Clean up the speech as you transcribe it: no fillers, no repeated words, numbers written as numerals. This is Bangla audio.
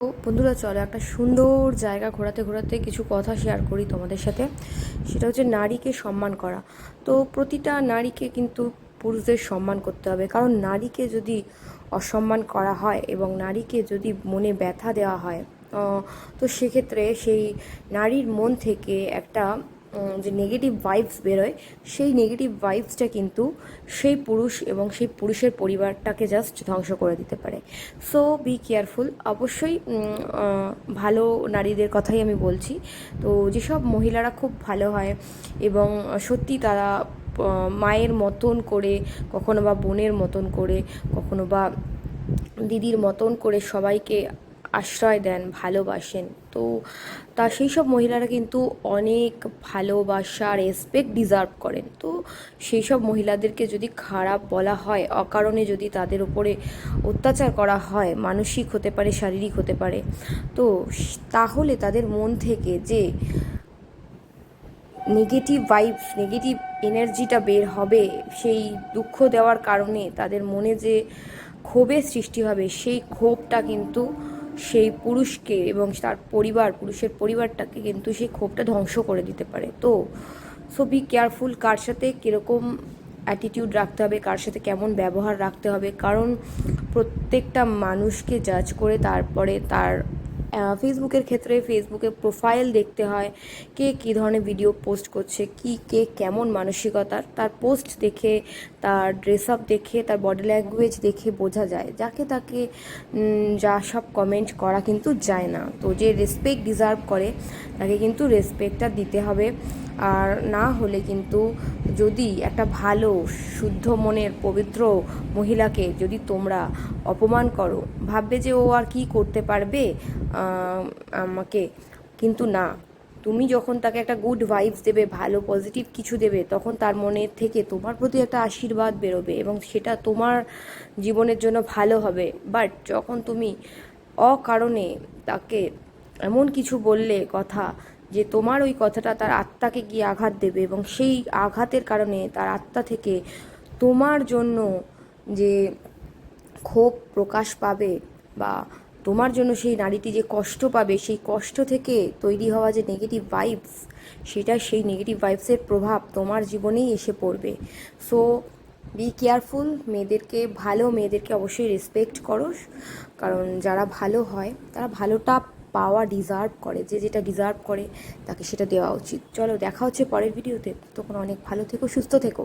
তো বন্ধুরা, চলো একটা সুন্দর জায়গা ঘোরাতে ঘোরাতে কিছু কথা শেয়ার করি তোমাদের সাথে। সেটা হচ্ছে নারীকে সম্মান করা। তো প্রতিটা নারীকে কিন্তু পুরুষদের সম্মান করতে হবে, কারণ নারীকে যদি অসম্মান করা হয় এবং নারীকে যদি মনে ব্যথা দেওয়া হয়, তো সেক্ষেত্রে সেই নারীর মন থেকে একটা যে নেগেটিভ ভাইবস বেরোয়, সেই নেগেটিভ ভাইবসটা কিন্তু সেই পুরুষ এবং সেই পুরুষের পরিবারটাকে জাস্ট ধ্বংস করে দিতে পারে। So be careful. অবশ্যই ভালো নারীদের কথাই আমি বলছি। তো যেসব মহিলারা খুব ভালো হয় এবং সত্যি তারা মায়ের মতন করে, কখনো বা বোনের মতন করে, কখনো বা দিদির মতন করে সবাইকে আশ্রয় দেন, ভালোবাসেন, তো সেই সব মহিলারা কিন্তু অনেক ভালোবাসা, রেসপেক্ট ডিজার্ভ করেন। তো সেই সব মহিলাদেরকে যদি খারাপ বলা হয়, অকারণে যদি তাদের উপরে অত্যাচার করা হয়, মানসিক হতে পারে, শারীরিক হতে পারে, তো তাহলে তাদের মন থেকে যে নেগেটিভ ভাইবস, নেগেটিভ এনার্জিটা বের হবে, সেই দুঃখ দেওয়ার কারণে তাদের মনে যে ক্ষোভের সৃষ্টি হবে, সেই ক্ষোভটা কিন্তু সেই পুরুষকে এবং তার পরিবার, পুরুষের পরিবারটাকে কিন্তু সেই ক্ষোভটা ধ্বংস করে দিতে পারে। তো সো বি কেয়ারফুল, কার সাথে কীরকম অ্যাটিটিউড রাখতে হবে, কার সাথে কেমন ব্যবহার রাখতে হবে, কারণ প্রত্যেকটা মানুষকে জাজ করে তারপরে তার ফেসবুকের ক্ষেত্রে ফেসবুকে প্রোফাইল দেখতে হয়, কে কী ধরনের ভিডিও পোস্ট করছে, কে কেমন মানসিকতার, তার পোস্ট দেখে, তার ড্রেস আপ দেখে, তার বডি ল্যাঙ্গুয়েজ দেখে বোঝা যায়। যাকে তাকে যা সব কমেন্ট করা কিন্তু যায় না। তো যে রেসপেক্ট ডিজার্ভ করে তাকে কিন্তু রেসপেক্টটা দিতে হবে। আর না হলে কিন্তু, যদি একটা ভালো শুদ্ধ মনের পবিত্র মহিলাকে যদি তোমরা অপমান করো, ভাববে যে ও আর কি করতে পারবে আমাকে, কিন্তু না, তুমি যখন তাকে একটা গুড ভাইবস দেবে, ভালো পজিটিভ কিছু দেবে, তখন তার মনের থেকে তোমার প্রতি একটা আশীর্বাদ বেরোবে এবং সেটা তোমার জীবনের জন্য ভালো হবে। বাট যখন তুমি অকারণে তাকে এমন কিছু বললে কথা, যে তোমার ওই কথাটা তার আত্মাকে গিয়ে আঘাত দেবে এবং সেই আঘাতের কারণে তার আত্মা থেকে তোমার জন্য যে ক্ষোভ প্রকাশ পাবে, বা তোমার জন্য সেই নারীটি যে কষ্ট পাবে, সেই কষ্ট থেকে তৈরি হওয়া যে নেগেটিভ ভাইবস, সেটা সেই নেগেটিভ ভাইবসের প্রভাব তোমার জীবনেই এসে পড়বে। So be careful. ভালো মেয়েদেরকে অবশ্যই রেসপেক্ট করো, কারণ যারা ভালো হয় তারা ভালোটা পাওয়া ডিজার্ভ করে, যে যেটা ডিজার্ভ করে তাকে সেটা দেওয়া উচিত। চলো, দেখা হচ্ছে পরের ভিডিওতে। তখন অনেক ভালো থেকো, সুস্থ থেকো।